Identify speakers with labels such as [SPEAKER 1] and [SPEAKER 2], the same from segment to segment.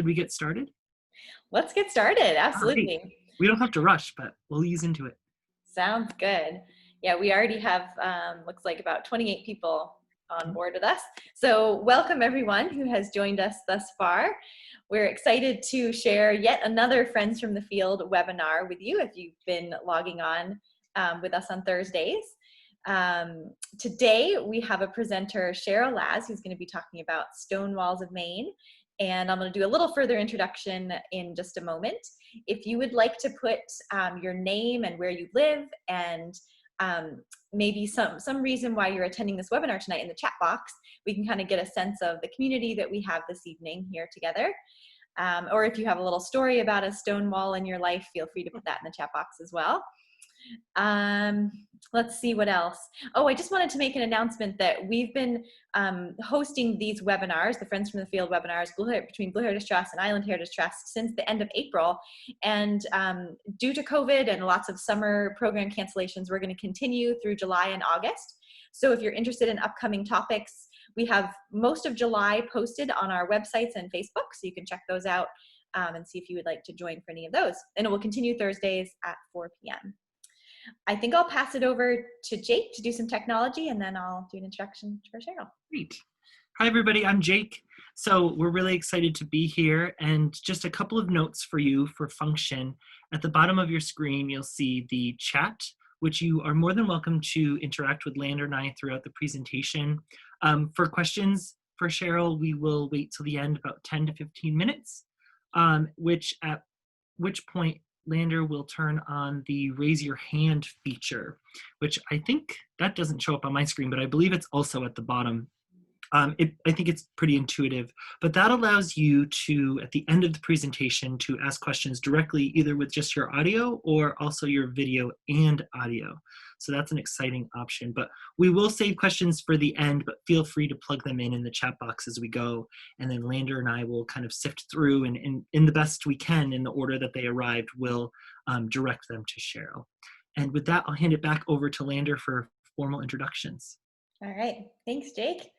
[SPEAKER 1] Should we get started?
[SPEAKER 2] Let's get started.
[SPEAKER 1] All right.
[SPEAKER 2] Absolutely.
[SPEAKER 1] We don't have to rush, but we'll ease into it.
[SPEAKER 2] Sounds good. Yeah, we already have, looks like about 28 people on board with us. So welcome everyone who has joined us thus far. We're excited to share yet another Friends from the Field webinar with you if you've been logging on with us on Thursdays. Today we have a presenter, Cheryl Laz, who's going to be talking about stone walls of Maine. And I'm going to do a little further introduction in just a moment. If you would like to put your name and where you live and maybe some reason why you're attending this webinar tonight in the chat box, we can kind of get a sense of the community that we have this evening here together. Or if you have a little story about a stone wall in your life, feel free to put that in the chat box as well. Let's see what else. Oh, I just wanted to make an announcement that we've been hosting these webinars, the Friends from the Field webinars, between Blue Heritage Trust and Island Heritage Trust since the end of April. And due to COVID and lots of summer program cancellations, we're going to continue through July and August. So if you're interested in upcoming topics, we have most of July posted on our websites and Facebook, so you can check those out and see if you would like to join for any of those. And it will continue Thursdays at 4 p.m. I think I'll pass it over to Jake to do some technology, and then I'll do an introduction for Cheryl.
[SPEAKER 1] Great. Hi, everybody. I'm Jake. So we're really excited to be here. And just a couple of notes for you for function. At the bottom of your screen, you'll see the chat, which you are more than welcome to interact with Lander and I throughout the presentation. For questions for Cheryl, we will wait till the end, about 10 to 15 minutes, at which point Lander will turn on the raise your hand feature, which I think that doesn't show up on my screen, but I believe it's also at the bottom. I think it's pretty intuitive, but that allows you to, at the end of the presentation, to ask questions directly, either with just your audio or also your video and audio. So that's an exciting option, but we will save questions for the end, but feel free to plug them in the chat box as we go. And then Lander and I will kind of sift through and in the best we can in the order that they arrived, we'll direct them to Cheryl. And with that, I'll hand it back over to Lander for formal introductions.
[SPEAKER 2] All right, thanks, Jake.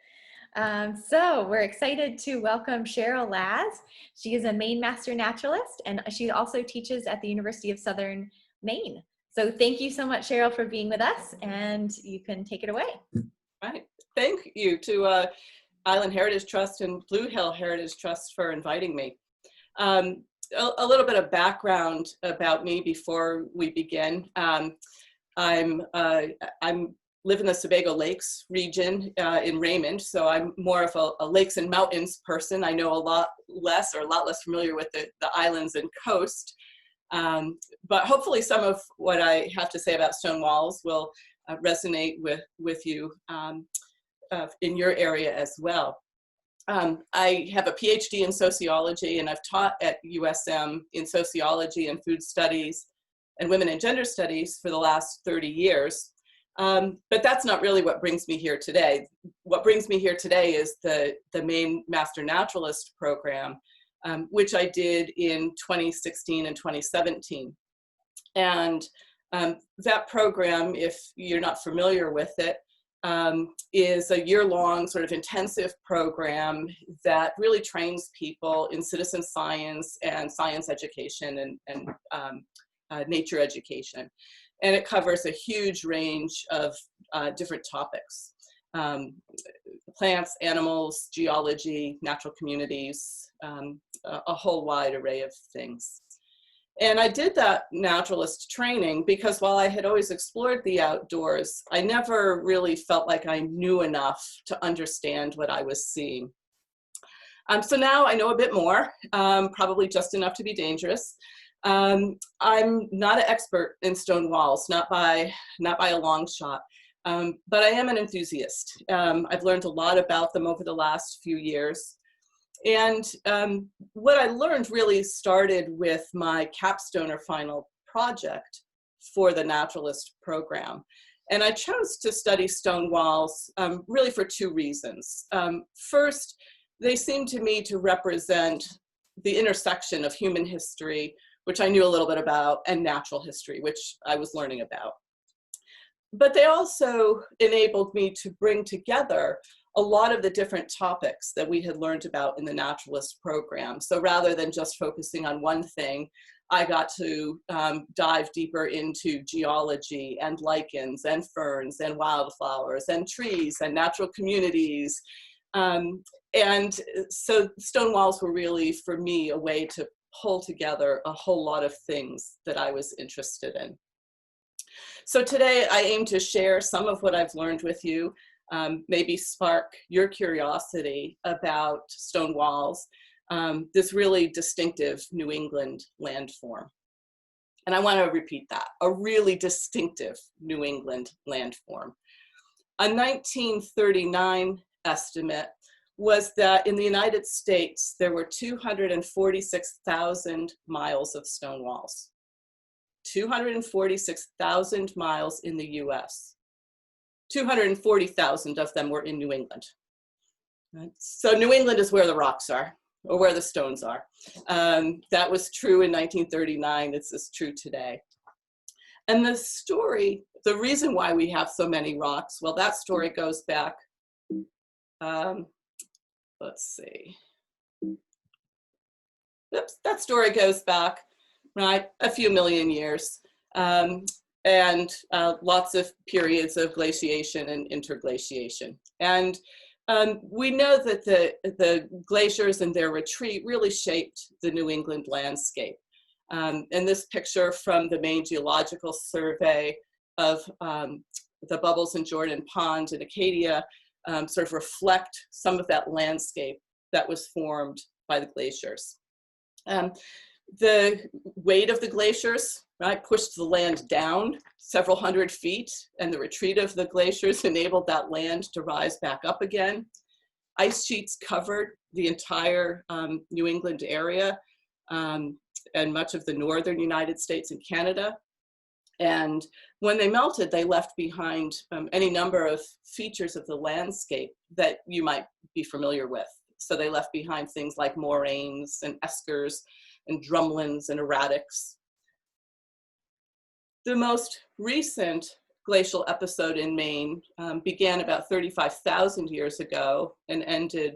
[SPEAKER 2] So we're excited to welcome Cheryl Laz. She is a Maine Master Naturalist, and she also teaches at the University of Southern Maine. So thank you so much, Cheryl, for being with us, and you can take it away.
[SPEAKER 3] Right. Thank you to Island Heritage Trust and Blue Hill Heritage Trust for inviting me. A little bit of background about me before we begin. I'm live in the Sebago Lakes region in Raymond, so I'm more of a lakes and mountains person. I know a lot less familiar with the islands and coast, but hopefully some of what I have to say about stone walls will resonate with you in your area as well. I have a PhD in sociology, and I've taught at USM in sociology and food studies and women and gender studies for the last 30 years. But that's not really what brings me here today. What brings me here today is the Maine Master Naturalist program, which I did in 2016 and 2017. And that program, if you're not familiar with it, is a year-long sort of intensive program that really trains people in citizen science and science education and nature education. And it covers a huge range of different topics: plants, animals, geology, natural communities, a whole wide array of things. And I did that naturalist training because while I had always explored the outdoors, I never really felt like I knew enough to understand what I was seeing. So now I know a bit more, probably just enough to be dangerous. I'm not an expert in stone walls, not by a long shot, but I am an enthusiast. I've learned a lot about them over the last few years. And what I learned really started with my capstone or final project for the Naturalist program. And I chose to study stone walls really for two reasons. First, they seem to me to represent the intersection of human history, which I knew a little bit about, and natural history, which I was learning about. But they also enabled me to bring together a lot of the different topics that we had learned about in the Naturalist program. So rather than just focusing on one thing, I got to dive deeper into geology and lichens and ferns and wildflowers and trees and natural communities. And so stone walls were really, for me, a way to pull together a whole lot of things that I was interested in. So today I aim to share some of what I've learned with you, maybe spark your curiosity about stone walls, this really distinctive New England landform. And I want to repeat that, a really distinctive New England landform. A 1939 estimate was that in the United States, there were 246,000 miles of stone walls. 246,000 miles in the US. 240,000 of them were in New England. Right? So New England is where the rocks are, or where the stones are. That was true in 1939, it's true today. And the story, the reason why we have so many rocks, well, that story goes back, let's see. Oops, that story goes back, right, a few million years. And lots of periods of glaciation and interglaciation. And we know that the glaciers and their retreat really shaped the New England landscape. And this picture from the Maine Geological Survey of the bubbles in Jordan Pond in Acadia sort of reflect some of that landscape that was formed by the glaciers. The weight of the glaciers, right, pushed the land down several hundred feet, and the retreat of the glaciers enabled that land to rise back up again. Ice sheets covered the entire New England area and much of the northern United States and Canada. And when they melted, they left behind any number of features of the landscape that you might be familiar with. So they left behind things like moraines and eskers and drumlins and erratics. The most recent glacial episode in Maine began about 35,000 years ago and ended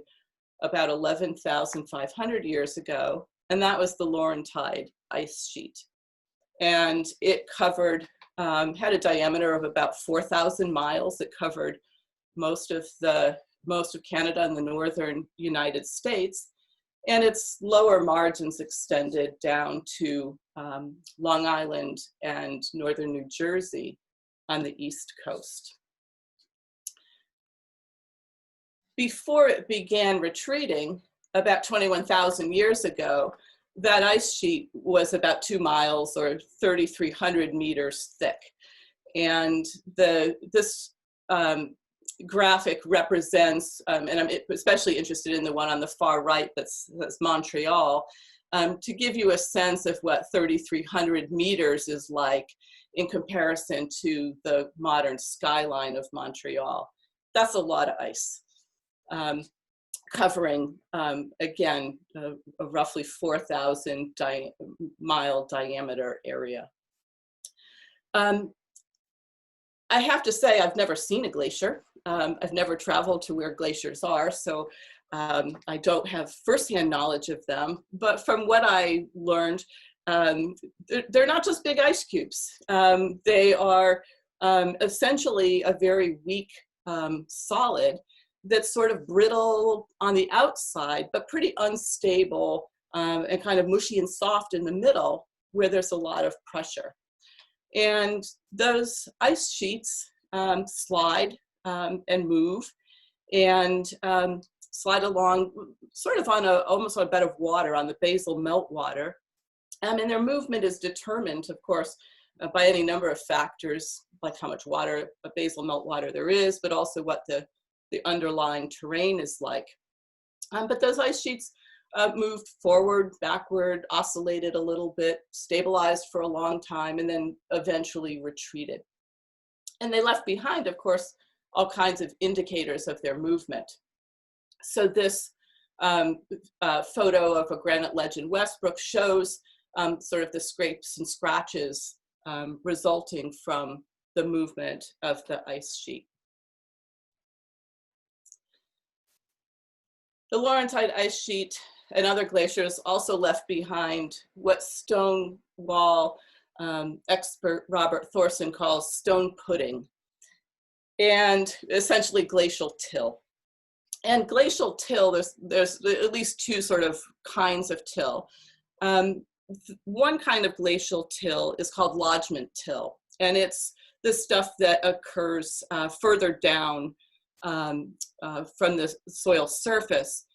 [SPEAKER 3] about 11,500 years ago, and that was the Laurentide Ice Sheet. And it covered, had a diameter of about 4,000 miles. It covered most of Canada and the northern United States, and its lower margins extended down to Long Island and northern New Jersey on the East Coast. Before it began retreating, about 21,000 years ago, that ice sheet was about 2 miles or 3,300 meters thick. And this graphic represents, and I'm especially interested in the one on the far right that's Montreal, to give you a sense of what 3,300 meters is like in comparison to the modern skyline of Montreal. That's a lot of ice, covering, again, a roughly 4,000 mile diameter area. I have to say, I've never seen a glacier. I've never traveled to where glaciers are, so I don't have firsthand knowledge of them. But from what I learned, they're not just big ice cubes. They are essentially a very weak solid that's sort of brittle on the outside, but pretty unstable and kind of mushy and soft in the middle, where there's a lot of pressure. And those ice sheets slide and move and slide along sort of on almost on a bed of water, on the basal meltwater. And their movement is determined, of course, by any number of factors, like how much water, basal meltwater there is, but also what the underlying terrain is like. But those ice sheets moved forward, backward, oscillated a little bit, stabilized for a long time, and then eventually retreated. And they left behind, of course, all kinds of indicators of their movement. So this photo of a granite ledge in Westbrook shows sort of the scrapes and scratches resulting from the movement of the ice sheet. The Laurentide Ice Sheet and other glaciers also left behind what stone wall expert Robert Thorson calls stone pudding, and essentially glacial till. And glacial till, there's at least two sort of kinds of till. One kind of glacial till is called lodgement till, and it's the stuff that occurs further down from the soil surface.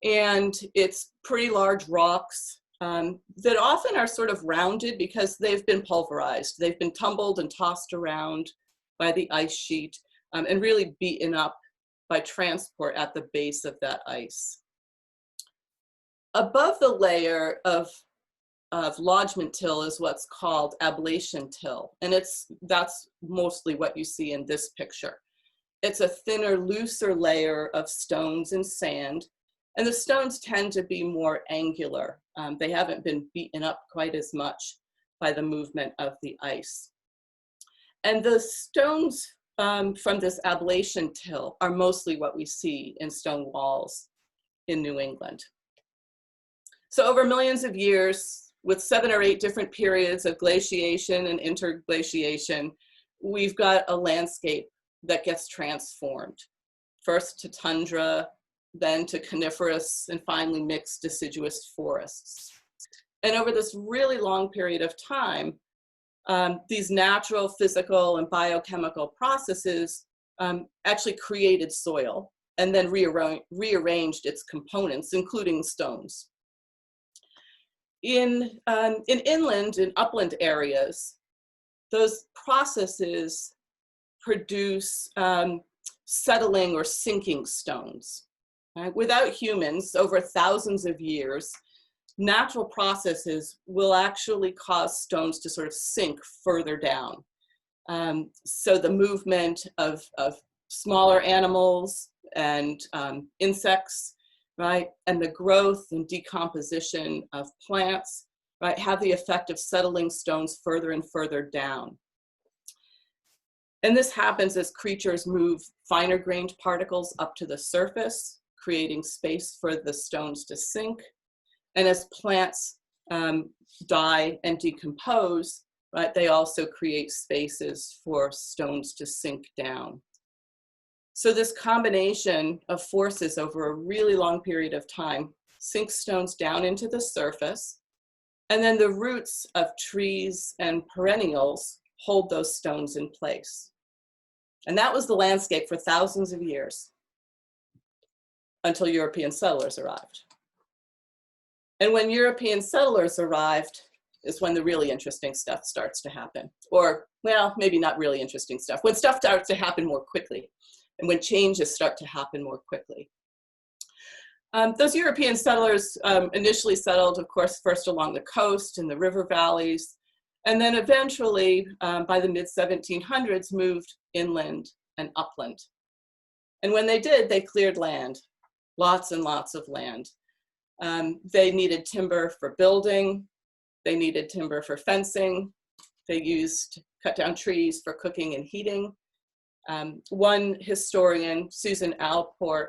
[SPEAKER 3] And it's pretty large rocks that often are sort of rounded because they've been pulverized. They've been tumbled and tossed around by the ice sheet and really beaten up by transport at the base of that ice. Above the layer of lodgement till is what's called ablation till, and that's mostly what you see in this picture. It's a thinner, looser layer of stones and sand, and the stones tend to be more angular. They haven't been beaten up quite as much by the movement of the ice. And the stones from this ablation till are mostly what we see in stone walls in New England. So over millions of years, with 7 or 8 different periods of glaciation and interglaciation, we've got a landscape that gets transformed, first to tundra, then to coniferous, and finally mixed deciduous forests. And over this really long period of time, these natural, physical, and biochemical processes actually created soil and then rearranged its components, including stones. In inland and upland areas, those processes produce settling or sinking stones. Right? Without humans, over thousands of years, natural processes will actually cause stones to sort of sink further down. So the movement of smaller animals and insects, right, and the growth and decomposition of plants, right, have the effect of settling stones further and further down. And this happens as creatures move finer grained particles up to the surface, creating space for the stones to sink. And as plants die and decompose, right, they also create spaces for stones to sink down. So this combination of forces over a really long period of time sinks stones down into the surface, and then the roots of trees and perennials hold those stones in place. And that was the landscape for thousands of years until European settlers arrived. And when European settlers arrived is when the really interesting stuff starts to happen. Or, well, maybe not really interesting stuff, when stuff starts to happen more quickly and when changes start to happen more quickly. Those European settlers initially settled, of course, first along the coast and the river valleys, and then eventually, by the mid-1700s, moved inland and upland. And when they did, they cleared land, lots and lots of land. They needed timber for building. They needed timber for fencing. They cut down trees for cooking and heating. One historian, Susan Alport,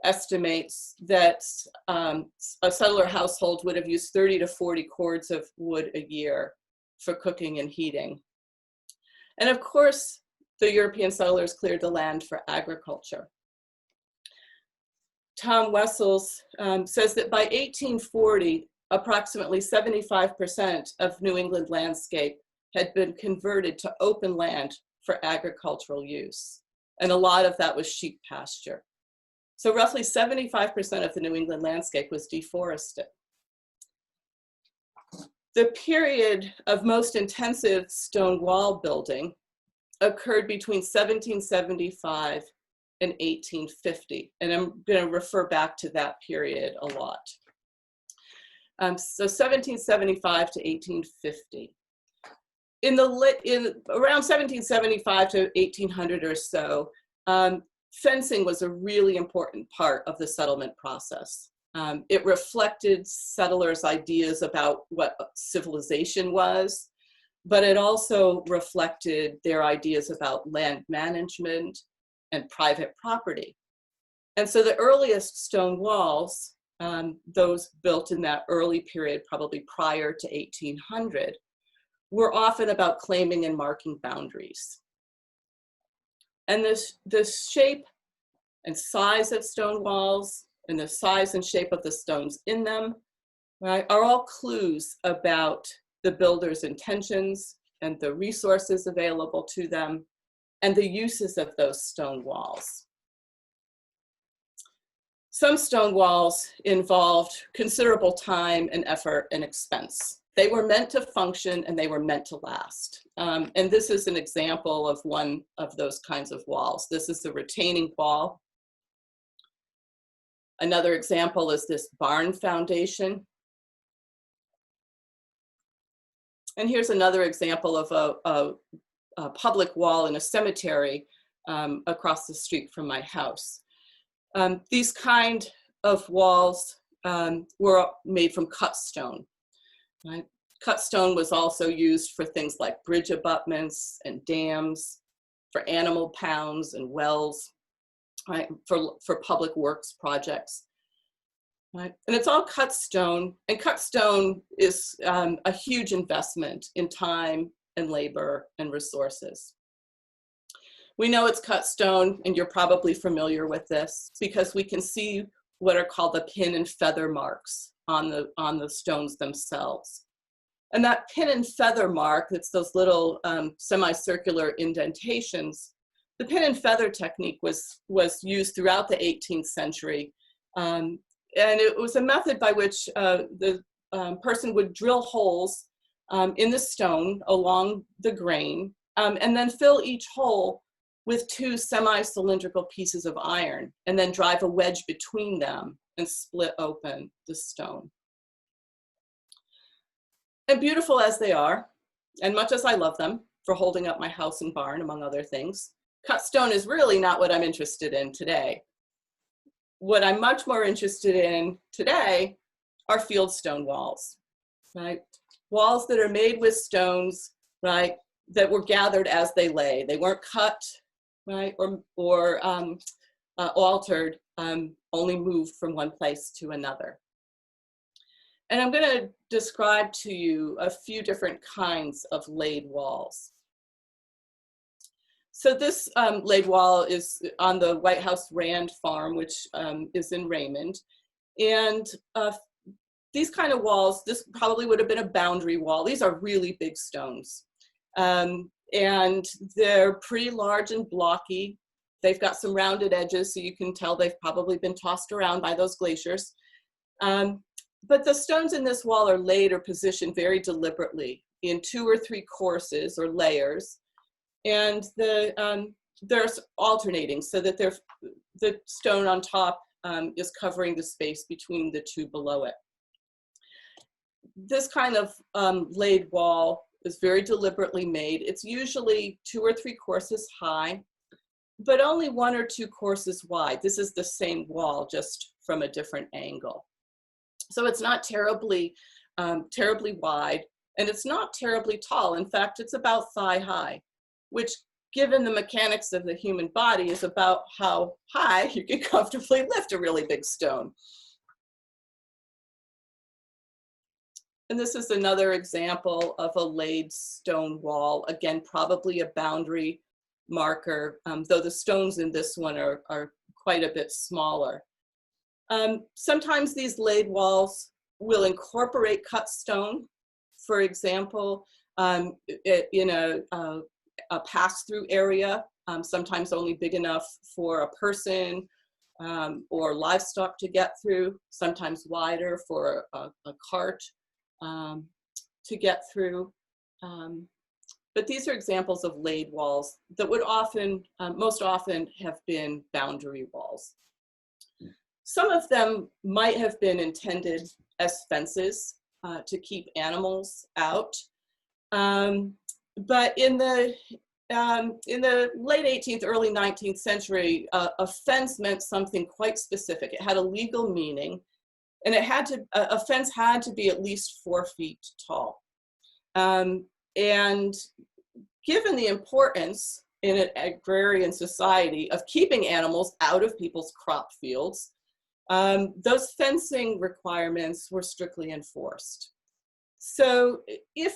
[SPEAKER 3] estimates that a settler household would have used 30 to 40 cords of wood a year for cooking and heating. And of course, the European settlers cleared the land for agriculture. Tom Wessels says that by 1840, approximately 75% of New England landscape had been converted to open land for agricultural use. And a lot of that was sheep pasture. So roughly 75% of the New England landscape was deforested. The period of most intensive stone wall building occurred between 1775 and 1850. And I'm going to refer back to that period a lot. So 1775 to 1850. Around 1775 to 1800 or so, fencing was a really important part of the settlement process. It reflected settlers' ideas about what civilization was, but it also reflected their ideas about land management and private property. And so the earliest stone walls, those built in that early period, probably prior to 1800, were often about claiming and marking boundaries. And this shape and size of stone walls and the size and shape of the stones in them, right, are all clues about the builder's intentions and the resources available to them and the uses of those stone walls. Some stone walls involved considerable time and effort and expense. They were meant to function and they were meant to last. And this is an example of one of those kinds of walls. This is a retaining wall. Another example is this barn foundation. And here's another example of a public wall in a cemetery across the street from my house. These kind of walls were made from cut stone. Right? Cut stone was also used for things like bridge abutments and dams, for animal pounds and wells, right? For public works projects. Right? And it's all cut stone, and cut stone is a huge investment in time and labor and resources. We know it's cut stone, and you're probably familiar with this because we can see what are called the pin and feather marks on the stones themselves. And that pin and feather mark, it's those little semicircular indentations. The pin and feather technique was used throughout the 18th century. And it was a method by which the person would drill holes in the stone along the grain and then fill each hole with two semi-cylindrical pieces of iron and then drive a wedge between them and split open the stone. And beautiful as they are, and much as I love them for holding up my house and barn, among other things, cut stone is really not what I'm interested in today. What I'm much more interested in today are field stone walls, right? Walls that are made with stones, right, that were gathered as they lay. They weren't cut, right, or altered, only moved from one place to another. And I'm going to describe to you a few different kinds of laid walls. So this laid wall is on the White House Rand farm, which is in Raymond. And these kind of walls, this probably would have been a boundary wall. These are really big stones. And they're pretty large and blocky. They've got some rounded edges, so you can tell they've probably been tossed around by those glaciers. But the stones in this wall are laid or positioned very deliberately in 2 or 3 courses or layers. And they're alternating so that the stone on top is covering the space between the 2 below it. This kind of laid wall is very deliberately made. It's usually 2 or 3 courses high, but only 1 or 2 courses wide. This is the same wall, just from a different angle. So it's not terribly wide, and it's not terribly tall. In fact, it's about thigh high, which, given the mechanics of the human body, is about how high you can comfortably lift a really big stone. And this is another example of a laid stone wall. Again, probably a boundary marker, though the stones in this one are quite a bit smaller. Sometimes these laid walls will incorporate cut stone. For example, in a pass-through area, sometimes only big enough for a person or livestock to get through, sometimes wider for a cart to get through. But these are examples of laid walls that would often, most often, have been boundary walls. Some of them might have been intended as fences to keep animals out. But in the late 18th, early 19th century, a fence meant something quite specific. It had a legal meaning, and a fence had to be at least 4 feet tall. And given the importance in an agrarian society of keeping animals out of people's crop fields, those fencing requirements were strictly enforced. So if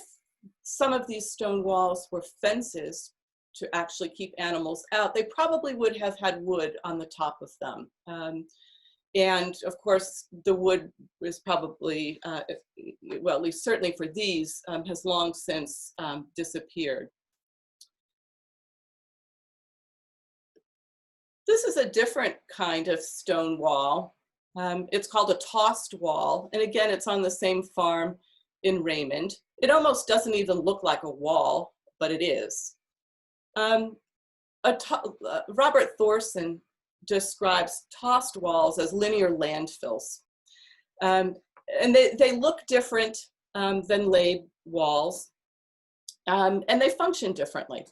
[SPEAKER 3] some of these stone walls were fences to actually keep animals out, they probably would have had wood on the top of them. And of course, the wood was probably, well, at least certainly for these, has long since disappeared. This is a different kind of stone wall. It's called a tossed wall. And again, it's on the same farm in Raymond. It almost doesn't even look like a wall, but it is. Robert Thorson describes tossed walls as linear landfills. And they look different than laid walls, and they function differently.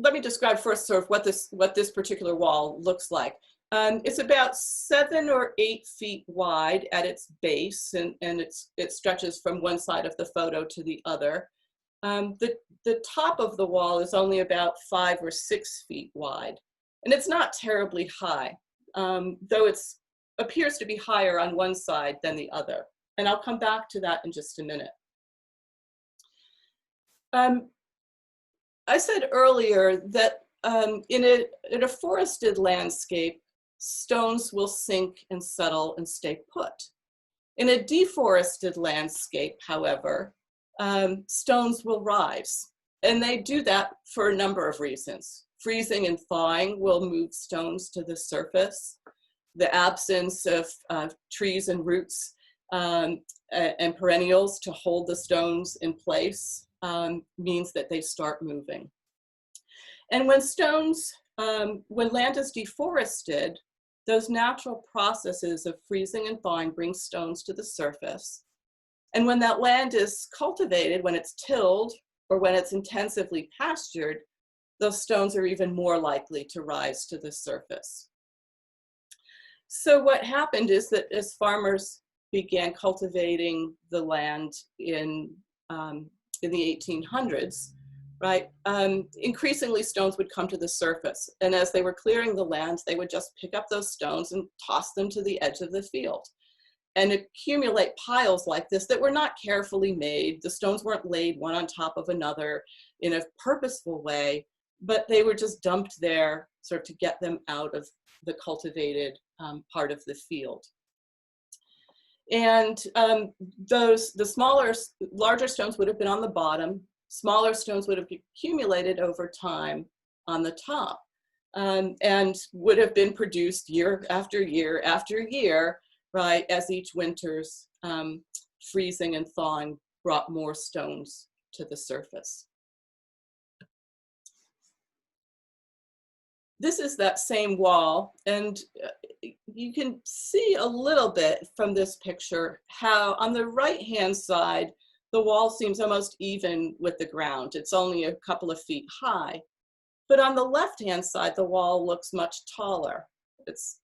[SPEAKER 3] Let me describe first sort of what this particular wall looks like. It's about 7 or 8 feet wide at its base, and it stretches from one side of the photo to the other. The top of the wall is only about 5 or 6 feet wide, and it's not terribly high, though it appears to be higher on one side than the other. And I'll come back to that in just a minute. I said earlier that in a forested landscape, stones will sink and settle and stay put. In a deforested landscape, however, stones will rise. And they do that for a number of reasons. Freezing and thawing will move stones to the surface. The absence of trees and roots and perennials to hold the stones in place means that they start moving. And when land is deforested, those natural processes of freezing and thawing bring stones to the surface. And when that land is cultivated, when it's tilled, or when it's intensively pastured, those stones are even more likely to rise to the surface. So what happened is that as farmers began cultivating the land in the 1800s, right, increasingly stones would come to the surface. And as they were clearing the land, they would just pick up those stones and toss them to the edge of the field and accumulate piles like this that were not carefully made. The stones weren't laid one on top of another in a purposeful way, but they were just dumped there sort of to get them out of the cultivated part of the field. And larger stones would have been on the bottom. Smaller stones would have accumulated over time on the top, and would have been produced year after year after year, right, as each winter's freezing and thawing brought more stones to the surface. This is that same wall, and you can see a little bit from this picture how on the right-hand side, the wall seems almost even with the ground. It's only a couple of feet high. But on the left-hand side, the wall looks much taller. It's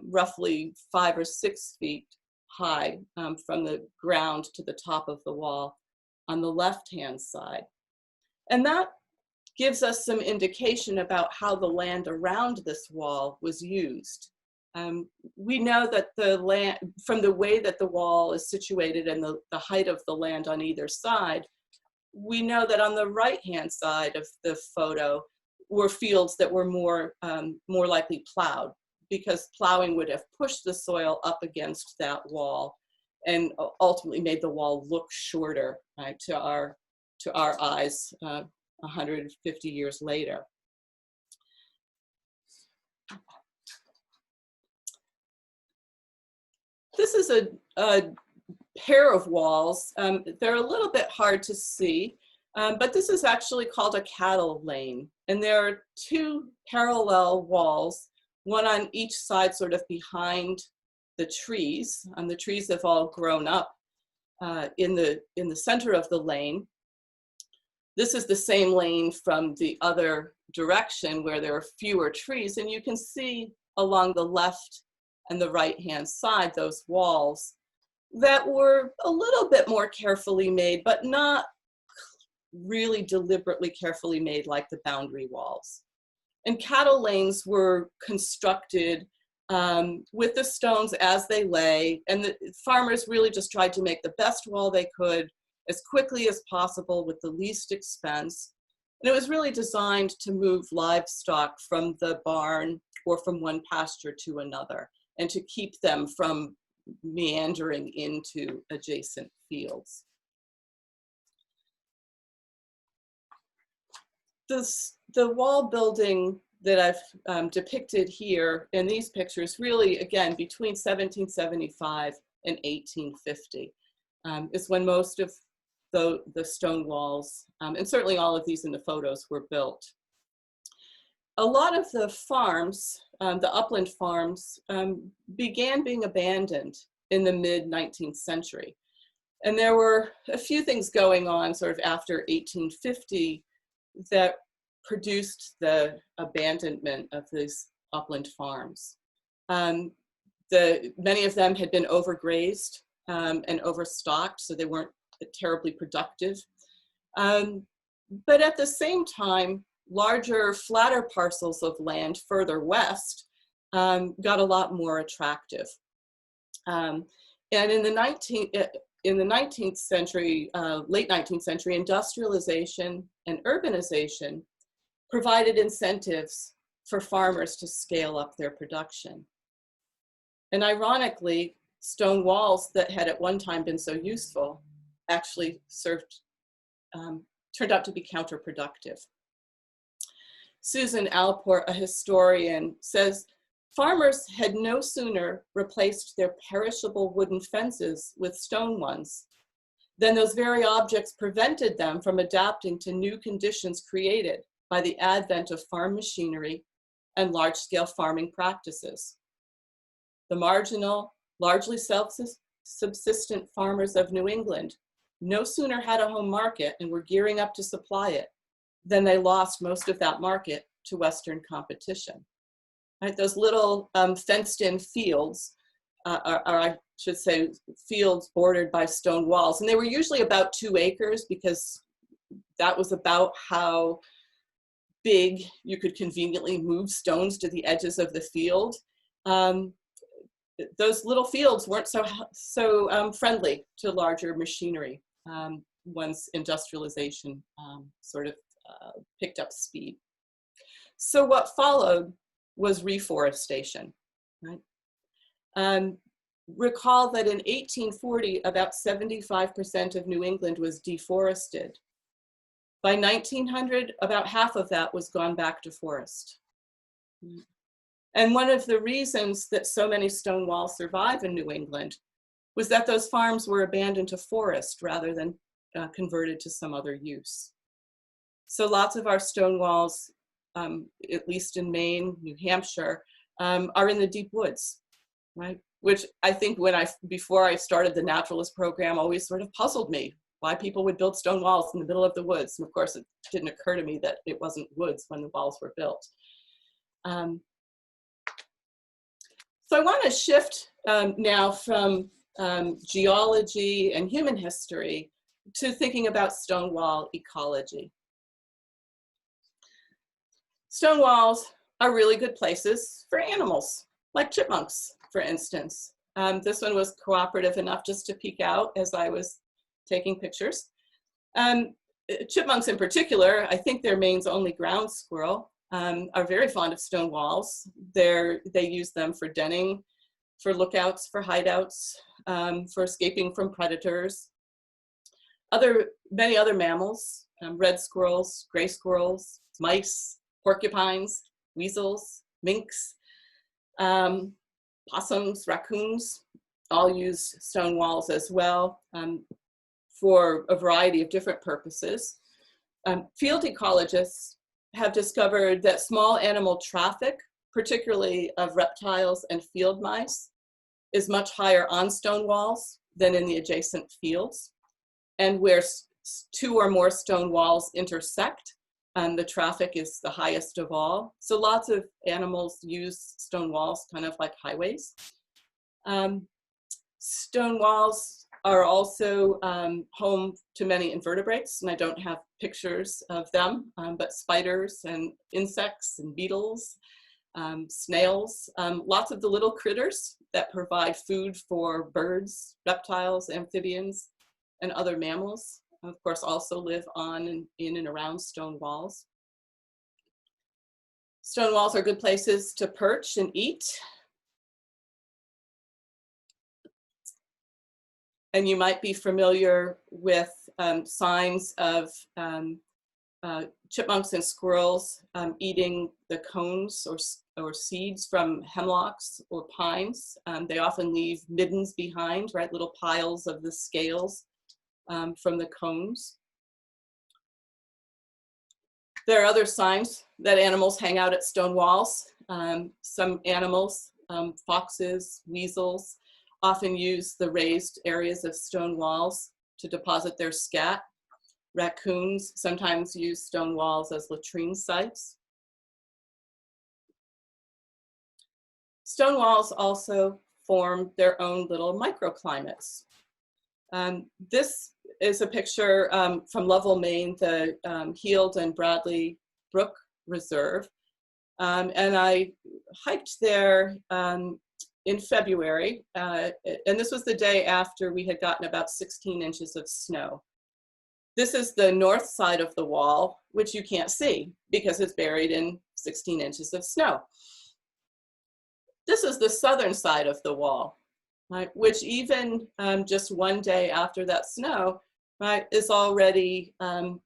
[SPEAKER 3] roughly 5 or 6 feet high from the ground to the top of the wall on the left-hand side. And that gives us some indication about how the land around this wall was used. We know that the land, from the way that the wall is situated and the height of the land on either side, we know that on the right-hand side of the photo were fields that were more likely plowed, because plowing would have pushed the soil up against that wall and ultimately made the wall look shorter, right, to our eyes 150 years later. This is a pair of walls. They're a little bit hard to see, but this is actually called a cattle lane. And there are 2 parallel walls, one on each side sort of behind the trees. And the trees have all grown up in the center of the lane. This is the same lane from the other direction where there are fewer trees. And you can see along the left and the right-hand side, those walls that were a little bit more carefully made, but not really deliberately, carefully made, like the boundary walls. And cattle lanes were constructed with the stones as they lay, and the farmers really just tried to make the best wall they could as quickly as possible with the least expense. And it was really designed to move livestock from the barn or from one pasture to another, and to keep them from meandering into adjacent fields. The wall building that I've depicted here in these pictures, really, again, between 1775 and 1850 is when most of the stone walls, and certainly all of these in the photos, were built. A lot of the farms, the upland farms, began being abandoned in the mid-19th century. And there were a few things going on sort of after 1850 that produced the abandonment of these upland farms. Many of them had been overgrazed and overstocked, so they weren't terribly productive. But at the same time, larger, flatter parcels of land further west got a lot more attractive. And in the 19th century, late 19th century, industrialization and urbanization provided incentives for farmers to scale up their production. And ironically, stone walls that had at one time been so useful actually turned out to be counterproductive. Susan Alport, a historian, says, farmers had no sooner replaced their perishable wooden fences with stone ones than those very objects prevented them from adapting to new conditions created by the advent of farm machinery and large-scale farming practices. The marginal, largely self-subsistent farmers of New England no sooner had a home market and were gearing up to supply it than they lost most of that market to Western competition. Right, those little fenced-in fields I should say, fields bordered by stone walls. And they were usually about 2 acres because that was about how big you could conveniently move stones to the edges of the field. Those little fields weren't so friendly to larger machinery once industrialization sort of picked up speed. So what followed was reforestation, right? Recall that in 1840, about 75% of New England was deforested. By 1900, about half of that was gone back to forest. And one of the reasons that so many stone walls survive in New England was that those farms were abandoned to forest rather than converted to some other use. So lots of our stone walls, at least in Maine, New Hampshire, are in the deep woods, right? Which I think before I started the Naturalist program always sort of puzzled me, why people would build stone walls in the middle of the woods. And of course, it didn't occur to me that it wasn't woods when the walls were built. So I want to shift now from geology and human history to thinking about stone wall ecology. Stone walls are really good places for animals, like chipmunks, for instance. This one was cooperative enough just to peek out as I was taking pictures. Chipmunks in particular, I think they're Maine's only ground squirrel, are very fond of stone walls. They use them for denning, for lookouts, for hideouts, for escaping from predators. Many other mammals, red squirrels, gray squirrels, mice, porcupines, weasels, minks, possums, raccoons, all use stone walls as well for a variety of different purposes. Field ecologists have discovered that small animal traffic, particularly of reptiles and field mice, is much higher on stone walls than in the adjacent fields. And where 2 or more stone walls intersect, the traffic is the highest of all. So lots of animals use stone walls kind of like highways. Stone walls are also home to many invertebrates, and I don't have pictures of them, but spiders and insects and beetles, snails, lots of the little critters that provide food for birds, reptiles, amphibians, and other mammals. Of course, also live on and in and around stone walls. Stone walls are good places to perch and eat. And you might be familiar with signs of chipmunks and squirrels eating the cones or seeds from hemlocks or pines. They often leave middens behind, right? Little piles of the scales from the cones. There are other signs that animals hang out at stone walls. Some animals, foxes, weasels, often use the raised areas of stone walls to deposit their scat. Raccoons sometimes use stone walls as latrine sites. Stone walls also form their own little microclimates. This is a picture from Lovell, Maine, the Heald and Bradley Brook Reserve. And I hiked there in February, and this was the day after we had gotten about 16 inches of snow. This is the north side of the wall, which you can't see because it's buried in 16 inches of snow. This is the southern side of the wall, right, which even just one day after that snow, right, is already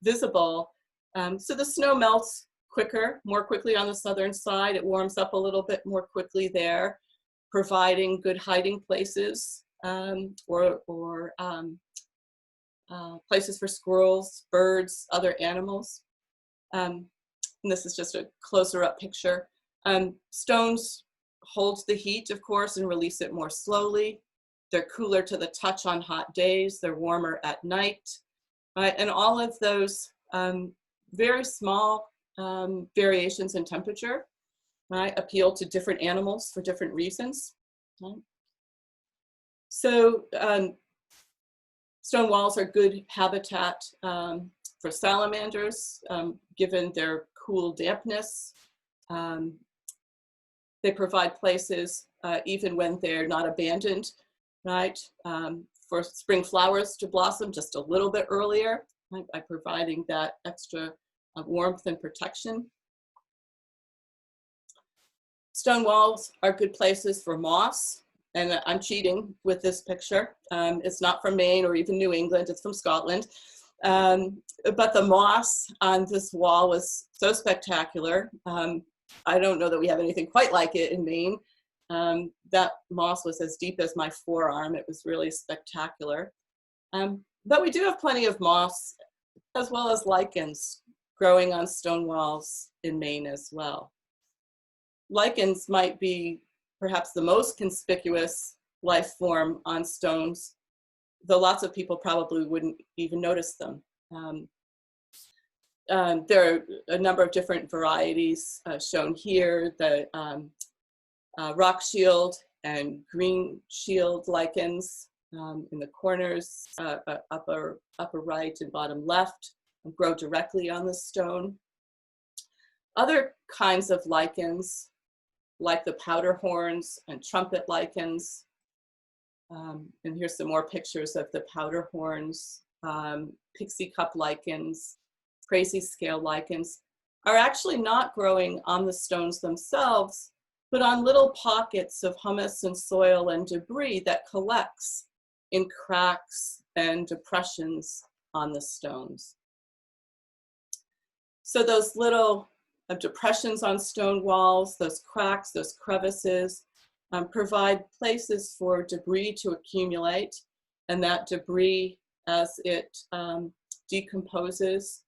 [SPEAKER 3] visible. So the snow melts quicker, more quickly on the southern side. It warms up a little bit more quickly there, providing good hiding places or places for squirrels, birds, other animals. And this is just a closer up picture. Stones hold the heat, of course, and release it more slowly. They're cooler to the touch on hot days. They're warmer at night. Right? And all of those very small variations in temperature, right, appeal to different animals for different reasons. Right? So stone walls are good habitat for salamanders, given their cool dampness. They provide places, even when they're not abandoned, right, for spring flowers to blossom just a little bit earlier, right, by providing that extra warmth and protection. Stone walls are good places for moss, and I'm cheating with this picture. It's not from Maine or even New England, it's from Scotland. But the moss on this wall was so spectacular. I don't know that we have anything quite like it in Maine. That moss was as deep as my forearm. It was really spectacular. But we do have plenty of moss, as well as lichens, growing on stone walls in Maine as well. Lichens might be perhaps the most conspicuous life form on stones, though lots of people probably wouldn't even notice them. There are a number of different varieties shown here, the rock shield and green shield lichens in the corners, upper right and bottom left, grow directly on the stone. Other kinds of lichens, like the powder horns and trumpet lichens, and here's some more pictures of the powder horns, pixie cup lichens, crazy scale lichens, are actually not growing on the stones themselves, but on little pockets of humus and soil and debris that collects in cracks and depressions on the stones. So those little depressions on stone walls, those cracks, those crevices, provide places for debris to accumulate, and that debris, as it decomposes,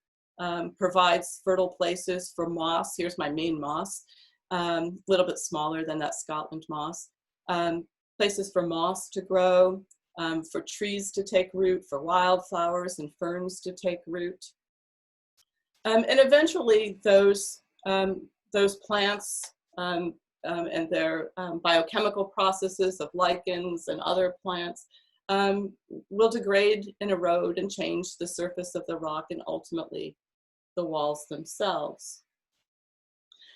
[SPEAKER 3] provides fertile places for moss. Here's my Maine moss, a little bit smaller than that Scotland moss. Places for moss to grow, for trees to take root, for wildflowers and ferns to take root. And eventually those plants and their biochemical processes of lichens and other plants will degrade and erode and change the surface of the rock and ultimately the walls themselves.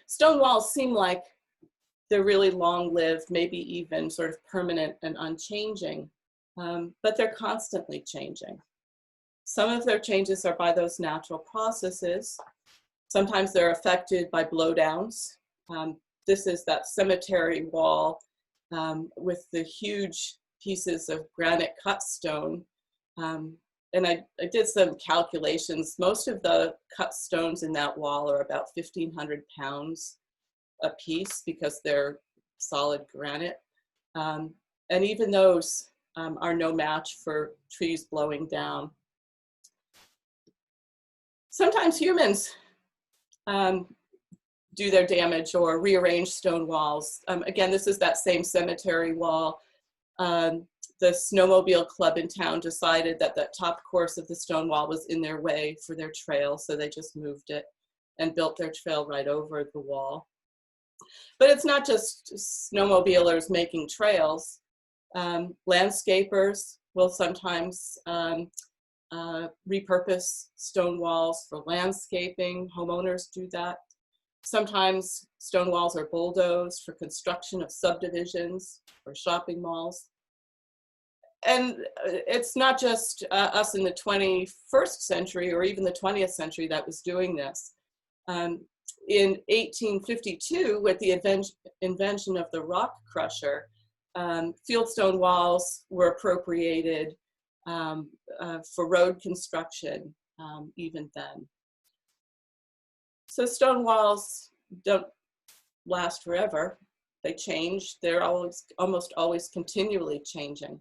[SPEAKER 3] Stone walls seem like they're really long-lived, maybe even sort of permanent and unchanging, but they're constantly changing. Some of their changes are by those natural processes. Sometimes they're affected by blowdowns. This is that cemetery wall with the huge pieces of granite cut stone. And I did some calculations. Most of the cut stones in that wall are about 1,500 pounds a piece because they're solid granite. And even those are no match for trees blowing down. Sometimes humans do their damage or rearrange stone walls. Again, this is that same cemetery wall. The snowmobile club in town decided that that top course of the stone wall was in their way for their trail, so they just moved it and built their trail right over the wall. But it's not just snowmobilers making trails. Landscapers will sometimes repurpose stone walls for landscaping. Homeowners do that. Sometimes stone walls are bulldozed for construction of subdivisions or shopping malls. And it's not just us in the 21st century or even the 20th century that was doing this. In 1852, with the invention of the rock crusher, fieldstone walls were appropriated for road construction even then. So stone walls don't last forever. They change. They're almost always continually changing.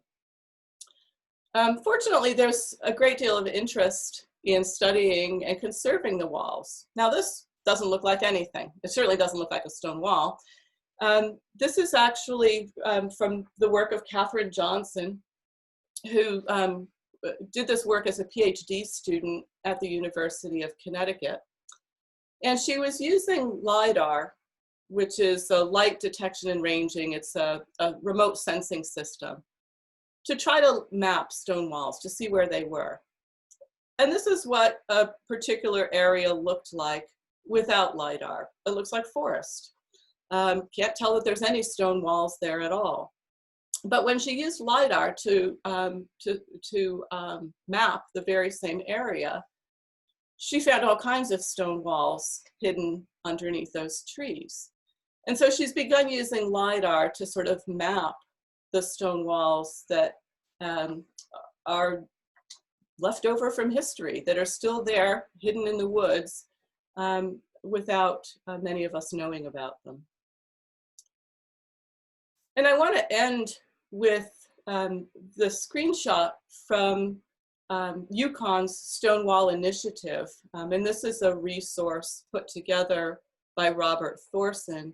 [SPEAKER 3] Fortunately, there's a great deal of interest in studying and conserving the walls. Now, this doesn't look like anything. It certainly doesn't look like a stone wall. This is actually from the work of Katherine Johnson, who did this work as a PhD student at the University of Connecticut. And she was using LIDAR, which is a light detection and ranging. It's a remote sensing system, to try to map stone walls, to see where they were. And this is what a particular area looked like without LIDAR. It looks like forest. Can't tell that there's any stone walls there at all. But when she used LIDAR to map the very same area, she found all kinds of stone walls hidden underneath those trees. And so she's begun using LIDAR to sort of map the stone walls that are left over from history, that are still there, hidden in the woods, without many of us knowing about them. And I want to end with the screenshot from UConn's Stonewall Initiative. And this is a resource put together by Robert Thorson,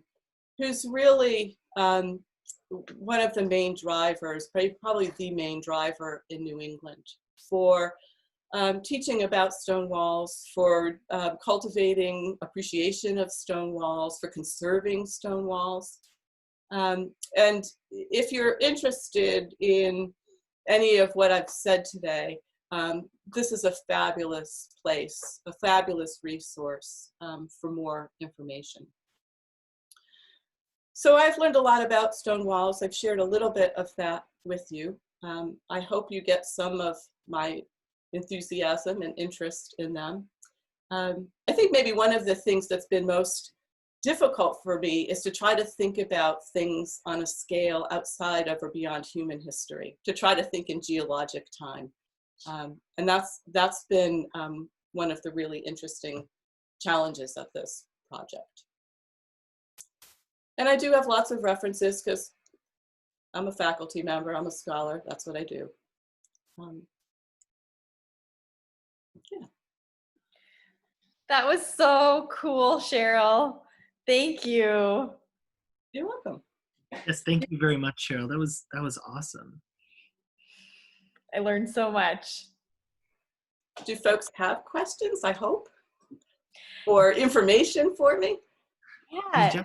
[SPEAKER 3] who's really one of the main drivers, probably the main driver in New England for teaching about stone walls, for cultivating appreciation of stone walls, for conserving stone walls. And if you're interested in any of what I've said today, this is a fabulous place, a fabulous resource for more information. So I've learned a lot about stone walls. I've shared a little bit of that with you. I hope you get some of my enthusiasm and interest in them. I think maybe one of the things that's been most difficult for me is to try to think about things on a scale outside of or beyond human history, to try to think in geologic time. And that's been one of the really interesting challenges of this project. And I do have lots of references because I'm a faculty member, I'm a scholar, that's what I do. Yeah.
[SPEAKER 2] That was so cool, Cheryl. Thank you.
[SPEAKER 3] You're welcome.
[SPEAKER 1] Yes, thank you very much, Cheryl. That was awesome.
[SPEAKER 2] I learned so much.
[SPEAKER 3] Do folks have questions, I hope? Or information for me?
[SPEAKER 2] Yeah.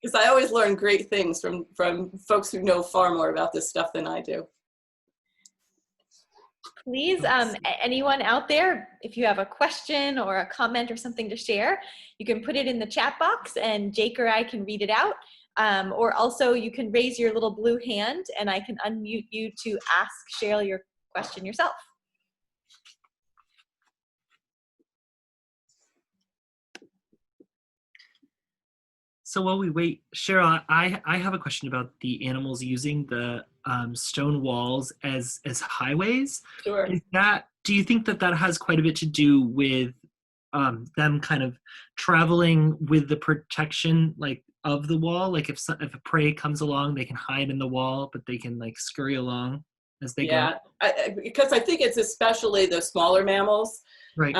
[SPEAKER 3] Because I always learn great things from folks who know far more about this stuff than I do.
[SPEAKER 2] Please, anyone out there, if you have a question or a comment or something to share, you can put it in the chat box and Jake or I can read it out. Or also you can raise your little blue hand and I can unmute you to ask Cheryl your question yourself.
[SPEAKER 1] So while we wait, Cheryl, I have a question about the animals using the stone walls as highways.
[SPEAKER 3] Sure.
[SPEAKER 1] Do you think that has quite a bit to do with them kind of traveling with the protection like of the wall? Like if a prey comes along, they can hide in the wall, but they can like scurry along as they go.
[SPEAKER 3] Because I think it's especially the smaller mammals,
[SPEAKER 1] Right.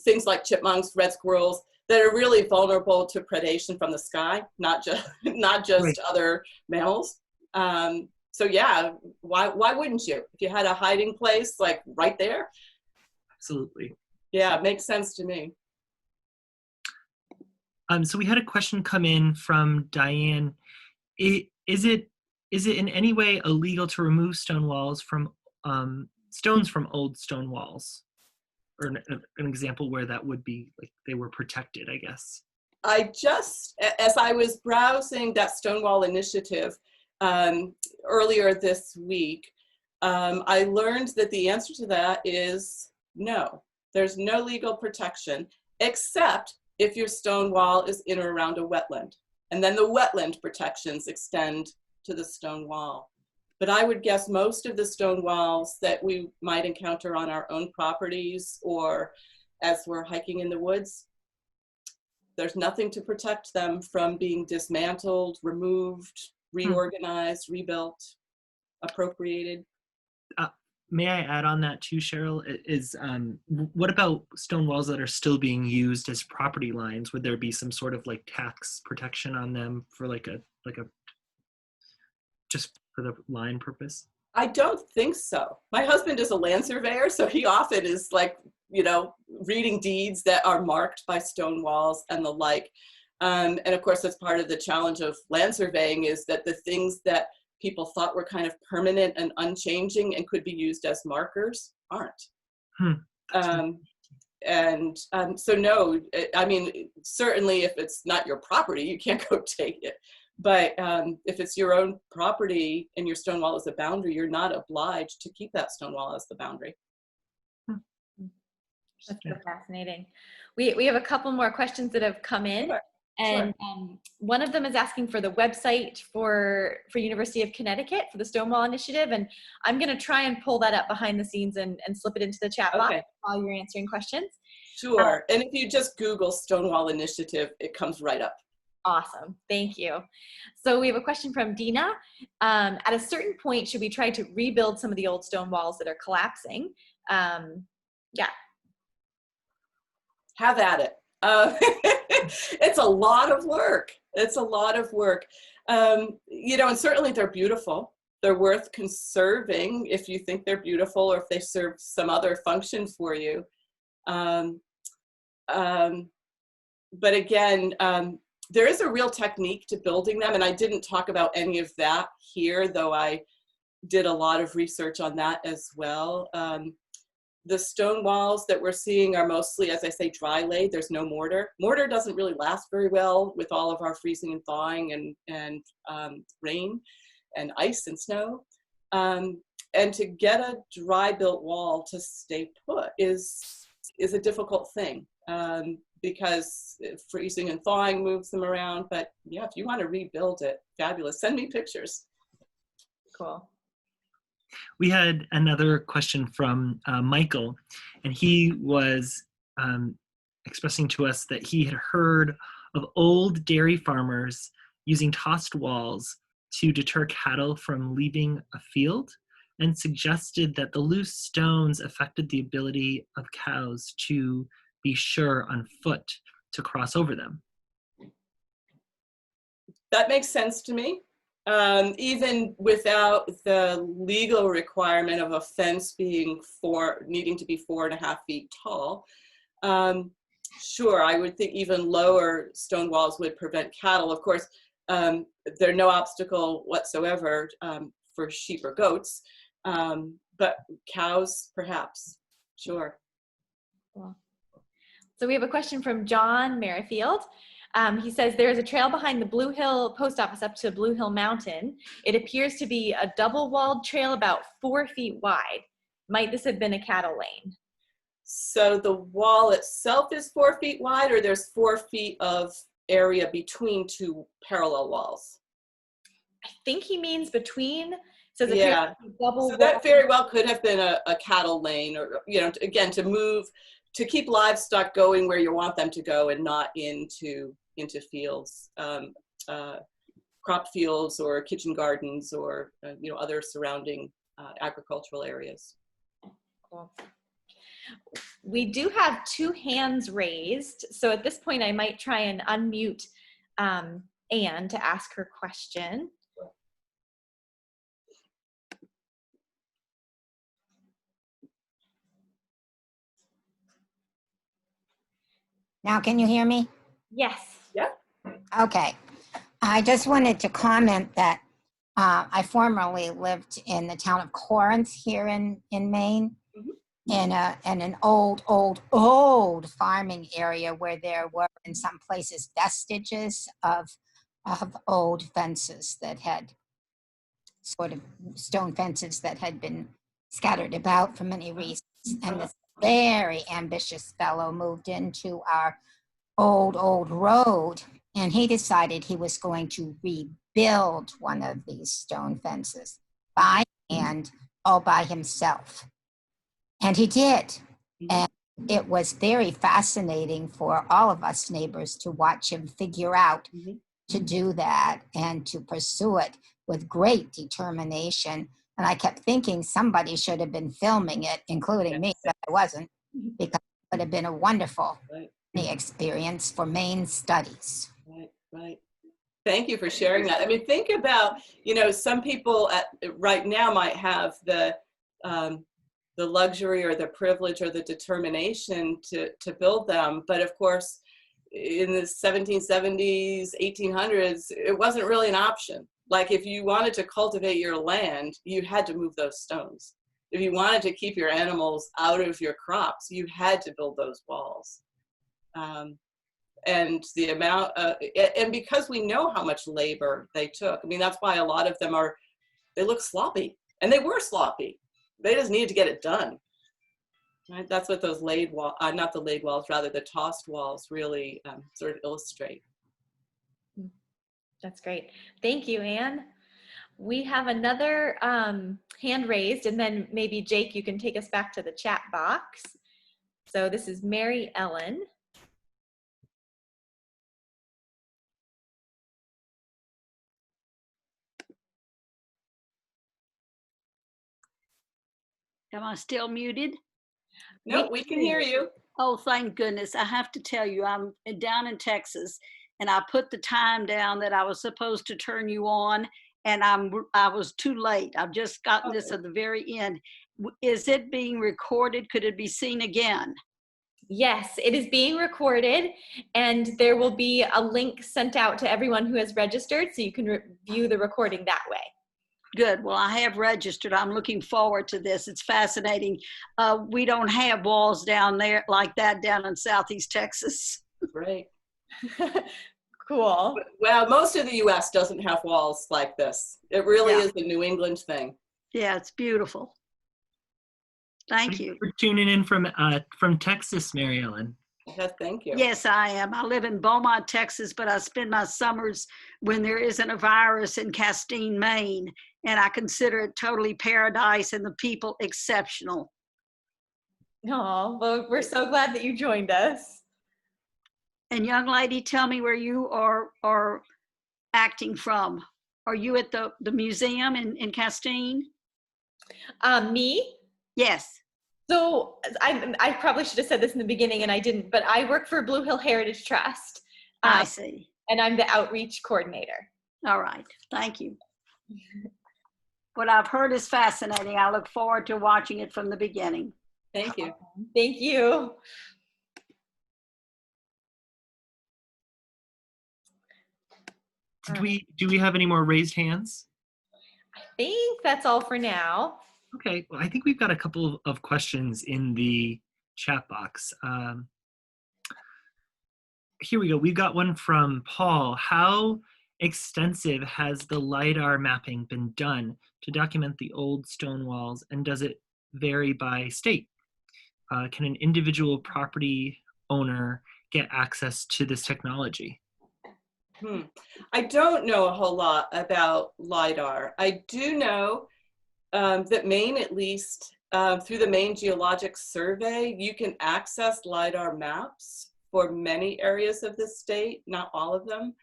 [SPEAKER 3] Things like chipmunks, red squirrels, that are really vulnerable to predation from the sky, not just
[SPEAKER 1] Right.
[SPEAKER 3] other mammals. So yeah, why wouldn't you? If you had a hiding place like right there.
[SPEAKER 1] Absolutely.
[SPEAKER 3] Yeah, it makes sense to me.
[SPEAKER 1] So we had a question come in from Diane. Is it in any way illegal to remove stone walls from stones from old stone walls? Or an example where that would be like they were protected, I guess.
[SPEAKER 3] As I was browsing that Stonewall Initiative earlier this week, I learned that the answer to that is no. There's no legal protection, except if your stone wall is in or around a wetland. And then the wetland protections extend to the stone wall. But I would guess most of the stone walls that we might encounter on our own properties or as we're hiking in the woods, there's nothing to protect them from being dismantled, removed, reorganized, rebuilt, appropriated.
[SPEAKER 1] May I add on that too, Cheryl? What about stone walls that are still being used as property lines? Would there be some sort of like tax protection on them for like a just for the line purpose?
[SPEAKER 3] I don't think so. My husband is a land surveyor, so he often is like, reading deeds that are marked by stone walls and the like. And of course, that's part of the challenge of land surveying is that the things that people thought were kind of permanent and unchanging and could be used as markers aren't. So no, I mean, certainly if it's not your property, you can't go take it. But if it's your own property and your stone wall is a boundary, you're not obliged to keep that stone wall as the boundary.
[SPEAKER 2] That's so fascinating. We have a couple more questions that have come in.
[SPEAKER 3] Sure.
[SPEAKER 2] And one of them is asking for the website for University of Connecticut for the Stonewall Initiative. And I'm going to try and pull that up behind the scenes and slip it into the chat box while you're answering questions.
[SPEAKER 3] Sure. And if you just Google Stonewall Initiative, it comes right up.
[SPEAKER 2] Awesome. Thank you. So we have a question from Dina. At a certain point, should we try to rebuild some of the old stone walls that are collapsing? Yeah.
[SPEAKER 3] Have at it. It's a lot of work. It's a lot of work. And certainly they're beautiful. They're worth conserving if you think they're beautiful or if they serve some other function for you. But again, there is a real technique to building them, and I didn't talk about any of that here, though I did a lot of research on that as well. The stone walls that we're seeing are mostly, as I say, dry laid. There's no mortar. Mortar doesn't really last very well with all of our freezing and thawing and rain and ice and snow. And to get a dry built wall to stay put is a difficult thing. Because freezing and thawing moves them around. But yeah, if you want to rebuild it, fabulous. Send me pictures.
[SPEAKER 2] Cool.
[SPEAKER 1] We had another question from Michael, and he was expressing to us that he had heard of old dairy farmers using tossed walls to deter cattle from leaving a field, and suggested that the loose stones affected the ability of cows to be sure on foot to cross over them.
[SPEAKER 3] That makes sense to me. Even without the legal requirement of a fence being needing to be 4.5 feet tall, sure, I would think even lower stone walls would prevent cattle. Of course, they're no obstacle whatsoever for sheep or goats, but cows, perhaps. Sure.
[SPEAKER 2] Cool. So we have a question from John Merrifield. He says, there is a trail behind the Blue Hill post office up to Blue Hill Mountain. It appears to be a double-walled trail about 4 feet wide. Might this have been a cattle lane?
[SPEAKER 3] So the wall itself is 4 feet wide, or there's 4 feet of area between two parallel walls?
[SPEAKER 2] I think he means between. Says
[SPEAKER 3] Yeah.
[SPEAKER 2] Double
[SPEAKER 3] So that very well could have been a cattle lane, or, you know, again, to keep livestock going where you want them to go and not into fields, crop fields or kitchen gardens or, you know, other surrounding agricultural areas.
[SPEAKER 2] Cool. We do have 2 hands raised. So at this point, I might try and unmute Anne to ask her question.
[SPEAKER 4] Now, can you hear me?
[SPEAKER 2] Yes.
[SPEAKER 3] Yeah.
[SPEAKER 4] Okay. I just wanted to comment that I formerly lived in the town of Corinth here in Maine, in an old farming area where there were in some places vestiges of old fences that had sort of stone fences that had been scattered about for many reasons. And this very ambitious fellow moved into our old road, and he decided he was going to rebuild one of these stone fences by hand, all by himself. And he did. And it was very fascinating for all of us neighbors to watch him figure out to do that and to pursue it with great determination. And I kept thinking somebody should have been filming it, including me, but I wasn't, because it would have been a wonderful experience for Maine studies.
[SPEAKER 3] Right. Thank you for sharing that. I mean, think about, you know, some people right now might have the luxury or the privilege or the determination to build them, but of course, in the 1770s, 1800s, it wasn't really an option. Like, if you wanted to cultivate your land, you had to move those stones. If you wanted to keep your animals out of your crops, you had to build those walls. And the amount, and because we know how much labor they took, I mean, that's why a lot of them they look sloppy, and they were sloppy. They just needed to get it done. Right? That's what those not the laid walls, rather the tossed walls really sort of illustrate.
[SPEAKER 2] That's great. Thank you, Anne. We have another hand raised, and then maybe Jake, you can take us back to the chat box. So this is Mary Ellen.
[SPEAKER 5] Am I still muted?
[SPEAKER 3] No, we can hear you.
[SPEAKER 5] Oh, thank goodness. I have to tell you, I'm down in Texas, and I put the time down that I was supposed to turn you on, and I was too late. I've just gotten this at the very end. Is it being recorded? Could it be seen again?
[SPEAKER 2] Yes, it is being recorded, and there will be a link sent out to everyone who has registered, so you can view the recording that way.
[SPEAKER 5] Good. Well, I have registered. I'm looking forward to this. It's fascinating. We don't have walls down there like that down in Southeast Texas.
[SPEAKER 3] Right.
[SPEAKER 2] Cool.
[SPEAKER 3] Well, most of the U.S. doesn't have walls like this. It really is a New England thing.
[SPEAKER 5] Yeah, it's beautiful. Thank you.
[SPEAKER 1] For tuning in from Texas, Mary Ellen.
[SPEAKER 3] Yes, thank you.
[SPEAKER 5] Yes, I am. I live in Beaumont, Texas, but I spend my summers when there isn't a virus in Castine, Maine, and I consider it totally paradise and the people exceptional.
[SPEAKER 2] Oh, well, we're so glad that you joined us.
[SPEAKER 5] And young lady, tell me where you are acting from. Are you at the museum in Castine?
[SPEAKER 2] Me?
[SPEAKER 5] Yes.
[SPEAKER 2] So I probably should have said this in the beginning and I didn't, but I work for Blue Hill Heritage Trust.
[SPEAKER 5] I see.
[SPEAKER 2] And I'm the outreach coordinator.
[SPEAKER 5] All right. Thank you. What I've heard is fascinating. I look forward to watching it from the beginning.
[SPEAKER 3] Thank you.
[SPEAKER 2] Thank you.
[SPEAKER 1] Do we have any more raised hands?
[SPEAKER 2] I think that's all for now.
[SPEAKER 1] Okay, well, I think we've got a couple of questions in the chat box. Here we go. We've got one from Paul. How extensive has the LiDAR mapping been done to document the old stone walls, and does it vary by state? Can an individual property owner get access to this technology?
[SPEAKER 3] I don't know a whole lot about LiDAR. I do know that Maine, at least through the Maine Geologic Survey, you can access LiDAR maps for many areas of the state, not all of them.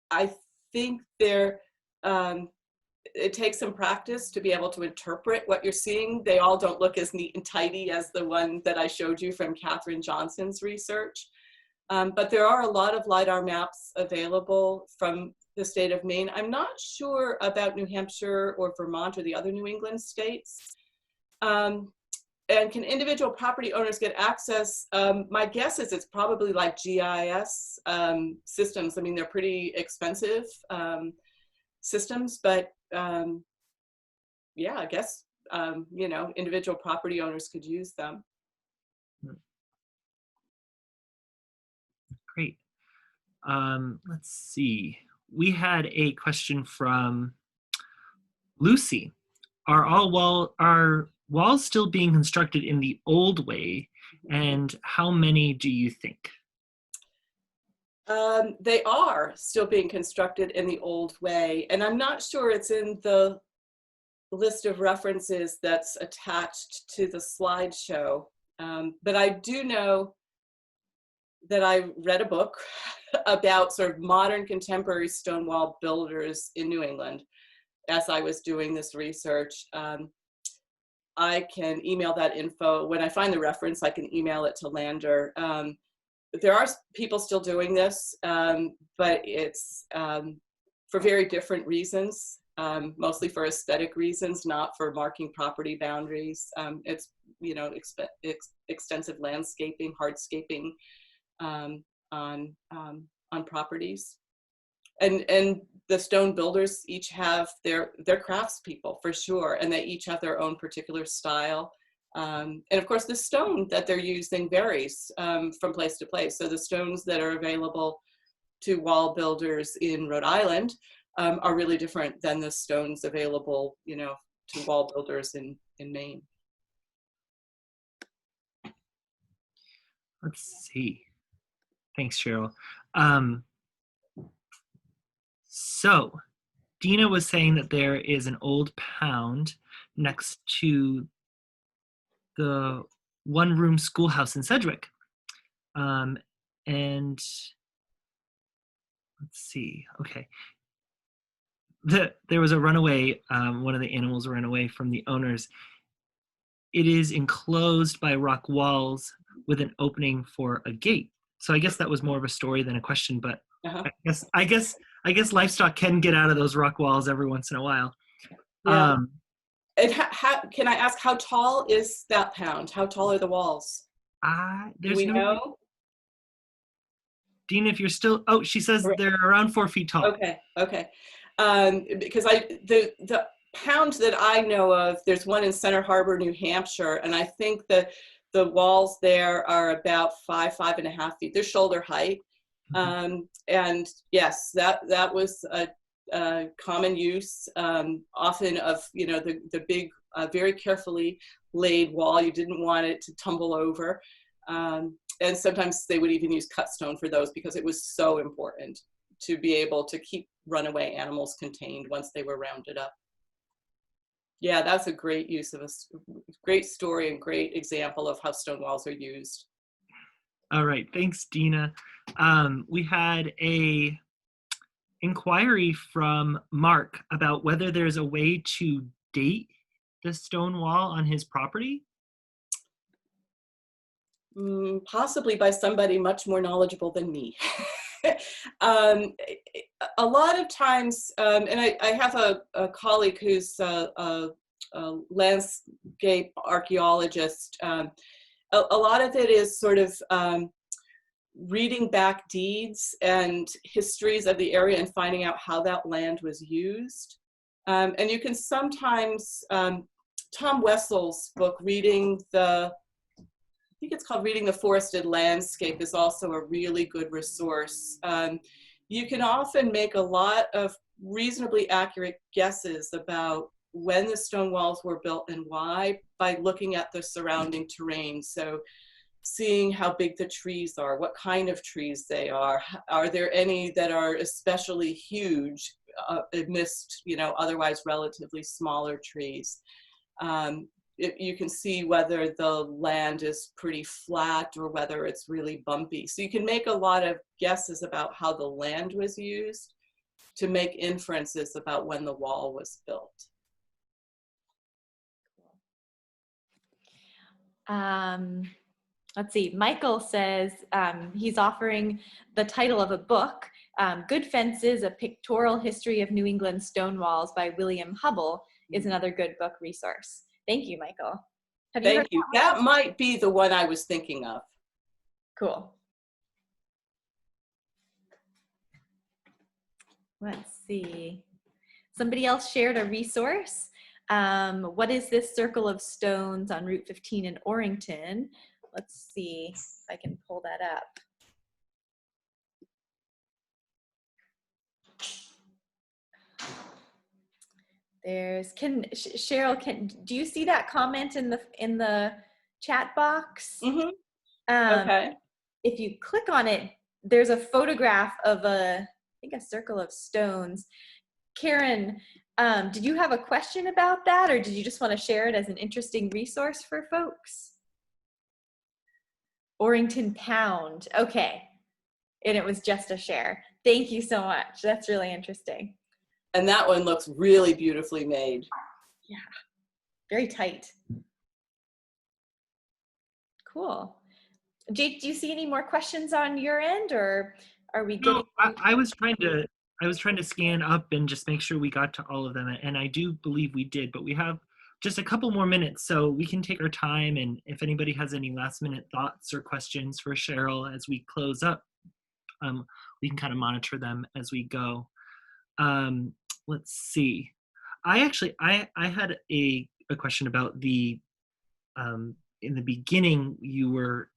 [SPEAKER 3] I think it takes some practice to be able to interpret what you're seeing. They all don't look as neat and tidy as the one that I showed you from Catherine Johnson's research. But there are a lot of LiDAR maps available from the state of Maine. I'm not sure about New Hampshire or Vermont or the other New England states. And can individual property owners get access? My guess is it's probably like GIS systems. I mean, they're pretty expensive systems, but yeah, I guess, you know, individual property owners could use them.
[SPEAKER 1] Great. Let's see. We had a question from Lucy. Are walls still being constructed in the old way, and how many do you think?
[SPEAKER 3] They are still being constructed in the old way, and I'm not sure it's in the list of references that's attached to the slideshow, but I do know that I read a book about sort of modern contemporary stone wall builders in New England as I was doing this research. I can email that info. When I find the reference, I can email it to Lander. There are people still doing this, but it's for very different reasons, mostly for aesthetic reasons, not for marking property boundaries. It's, you know, extensive landscaping, hardscaping on properties. And the stone builders each have their craftspeople for sure, and they each have their own particular style. And of course, the stone that they're using varies from place to place. So the stones that are available to wall builders in Rhode Island are really different than the stones available, you know, to wall builders in Maine.
[SPEAKER 1] Let's see. Thanks, Cheryl. So Dina was saying that there is an old pound next to the one-room schoolhouse in Sedgwick. And let's see, okay. There was a runaway, one of the animals ran away from the owners. It is enclosed by rock walls with an opening for a gate. So I guess that was more of a story than a question, but I guess livestock can get out of those rock walls every once in a while.
[SPEAKER 3] Yeah. Can I ask, how tall is that pound? How tall are the walls? Do we know?
[SPEAKER 1] Dina, if you're still, oh, she says they're around 4 feet tall.
[SPEAKER 3] Okay. Because the pound that I know of, there's one in Center Harbor, New Hampshire, and I think that the walls there are about 5.5 feet. They're shoulder height. And yes, that was a common use, often of, you know, the big, very carefully laid wall. You didn't want it to tumble over. And sometimes they would even use cut stone for those because it was so important to be able to keep runaway animals contained once they were rounded up. Yeah, that's a great use of a great story and great example of how stone walls are used.
[SPEAKER 1] All right, thanks, Dina. We had a inquiry from Mark about whether there's a way to date the stone wall on his property.
[SPEAKER 3] Possibly by somebody much more knowledgeable than me. A lot of times, and I have a colleague who's a landscape archaeologist. A lot of it is sort of reading back deeds and histories of the area and finding out how that land was used. And you can sometimes, Tom Wessel's book, I think it's called Reading the Forested Landscape, is also a really good resource. You can often make a lot of reasonably accurate guesses about when the stone walls were built and why by looking at the surrounding terrain. So seeing how big the trees are, what kind of trees they are there any that are especially huge amidst, otherwise relatively smaller trees. You can see whether the land is pretty flat or whether it's really bumpy. So you can make a lot of guesses about how the land was used to make inferences about when the wall was built.
[SPEAKER 2] Let's see, Michael says he's offering the title of a book, Good Fences, A Pictorial History of New England Stone Walls by William Hubble is another good book resource. Thank you, Michael.
[SPEAKER 3] Thank you. That might be the one I was thinking of.
[SPEAKER 2] Cool. Let's see. Somebody else shared a resource. What is this circle of stones on Route 15 in Orrington? Let's see if I can pull that up. Cheryl, do you see that comment in the chat box?
[SPEAKER 3] Mm-hmm. Okay.
[SPEAKER 2] If you click on it, there's a photograph of a circle of stones. Karen, did you have a question about that, or did you just want to share it as an interesting resource for folks? Orrington Pound, okay. And it was just a share. Thank you so much. That's really interesting.
[SPEAKER 3] And that one looks really beautifully made.
[SPEAKER 2] Yeah, very tight. Cool. Jake, do you see any more questions on your end, or are we getting?
[SPEAKER 1] No, I was trying to scan up and just make sure we got to all of them, and I do believe we did, but we have just a couple more minutes, so we can take our time, and if anybody has any last minute thoughts or questions for Cheryl as we close up, we can kind of monitor them as we go. Let's see. I had a question about the in the beginning you were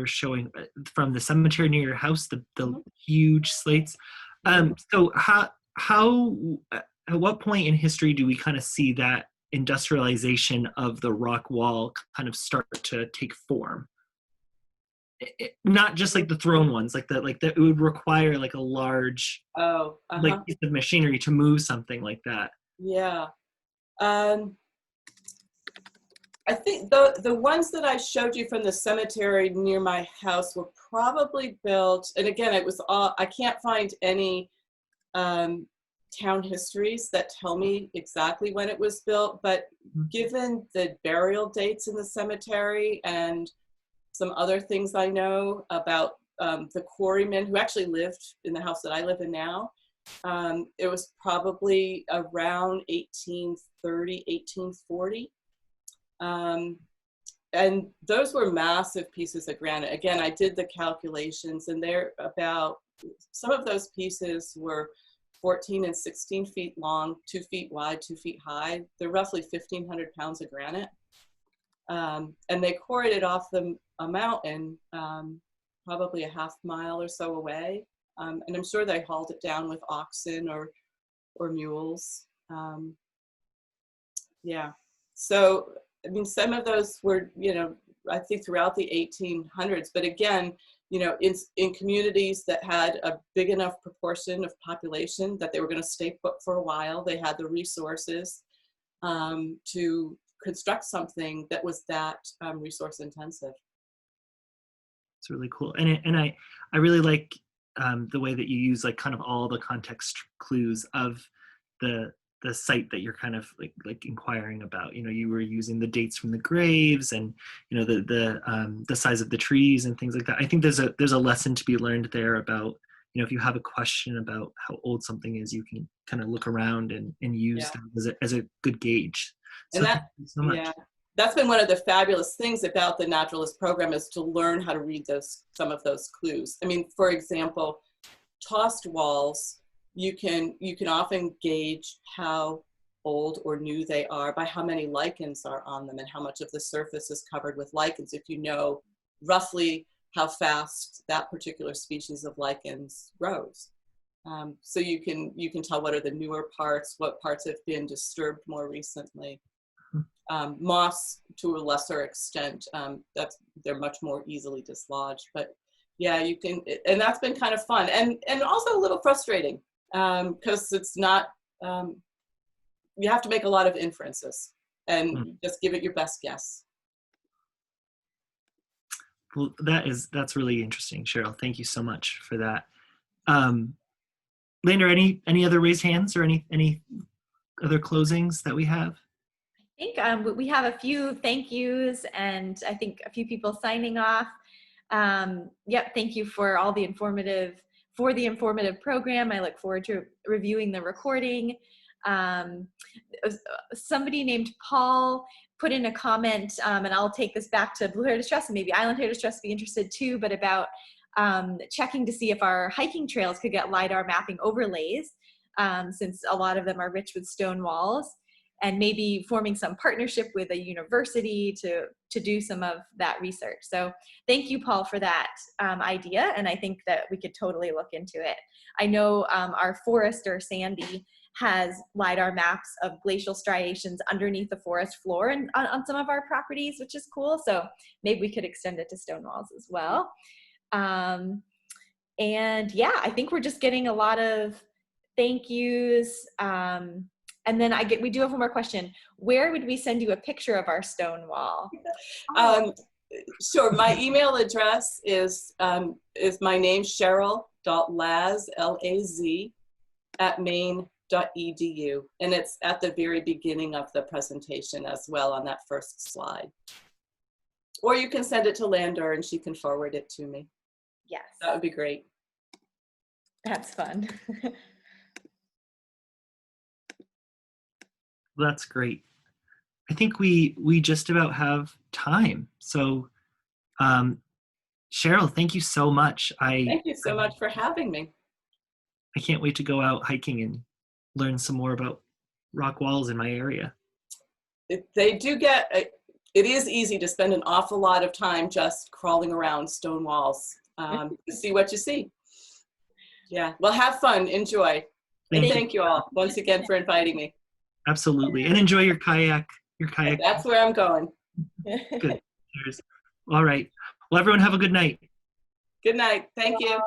[SPEAKER 1] showing from the cemetery near your house the huge slates. So how at what point in history do we kind of see that industrialization of the rock wall kind of start to take form? Not just like the thrown ones, like that it would require like a large like piece of machinery to move something like that.
[SPEAKER 3] Yeah. I think the ones that I showed you from the cemetery near my house were probably built, and again, it was all, I can't find any town histories that tell me exactly when it was built, but given the burial dates in the cemetery and some other things I know about the quarrymen who actually lived in the house that I live in now, it was probably around 1830, 1840. And those were massive pieces of granite. Again, I did the calculations, and they're about, some of those pieces were 14 and 16 feet long, 2 feet wide, 2 feet high. They're roughly 1,500 pounds of granite. And they quarried it off a mountain, probably a half mile or so away. And I'm sure they hauled it down with oxen or mules. Yeah. So, I mean, some of those were, I think throughout the 1800s, but again, in communities that had a big enough proportion of population that they were going to stay put for a while, they had the resources to construct something that was that resource intensive.
[SPEAKER 1] It's really cool, and I really like the way that you use like kind of all the context clues of the site that you're kind of like inquiring about. You were using the dates from the graves, and the size of the trees and things like that. I think there's a lesson to be learned there about, if you have a question about how old something is, you can kind of look around and use them as a good gauge. So thank you so much.
[SPEAKER 3] Yeah, that's been one of the fabulous things about the Naturalist program, is to learn how to read some of those clues. I mean, for example, tossed walls, you can often gauge how old or new they are by how many lichens are on them and how much of the surface is covered with lichens, if you know roughly how fast that particular species of lichens grows. So you can tell what are the newer parts, what parts have been disturbed more recently. Moss, to a lesser extent, they're much more easily dislodged. But yeah, you can, and that's been kind of fun and also a little frustrating because it's not, you have to make a lot of inferences and just give it your best guess.
[SPEAKER 1] Well, that's really interesting, Cheryl. Thank you so much for that. Lander, any other raised hands or any other closings that we have?
[SPEAKER 2] I think we have a few thank yous and I think a few people signing off. Yep, thank you for all the informative program. I look forward to reviewing the recording. Somebody named Paul put in a comment, and I'll take this back to Blue Heritage Trust and maybe Island Heritage Trust be interested too, but about checking to see if our hiking trails could get LiDAR mapping overlays, since a lot of them are rich with stone walls, and maybe forming some partnership with a university to do some of that research. So thank you, Paul, for that idea, and I think that we could totally look into it. I know our forester, Sandy, has LiDAR maps of glacial striations underneath the forest floor and on some of our properties, which is cool. So maybe we could extend it to stone walls as well. And yeah, I think we're just getting a lot of thank yous. And then we do have one more question. Where would we send you a picture of our stone wall?
[SPEAKER 3] Sure, my email address is my name, Cheryl.laz, L-A-Z, @maine.edu. And it's at the very beginning of the presentation as well on that first slide. Or you can send it to Lander and she can forward it to me.
[SPEAKER 2] Yes.
[SPEAKER 3] That would be great.
[SPEAKER 2] That's fun.
[SPEAKER 1] That's great. I think we just about have time. So Cheryl, thank you so much.
[SPEAKER 3] Thank you so much for having me.
[SPEAKER 1] I can't wait to go out hiking and learn some more about rock walls in my area.
[SPEAKER 3] They do get, it is easy to spend an awful lot of time just crawling around stone walls to see what you see. Yeah, well, have fun, enjoy. Thank you all once again for inviting me.
[SPEAKER 1] Absolutely, and enjoy your kayak.
[SPEAKER 3] That's where I'm going.
[SPEAKER 1] Good. Cheers. All right. Well, everyone have a good night.
[SPEAKER 3] Good night. Thank you.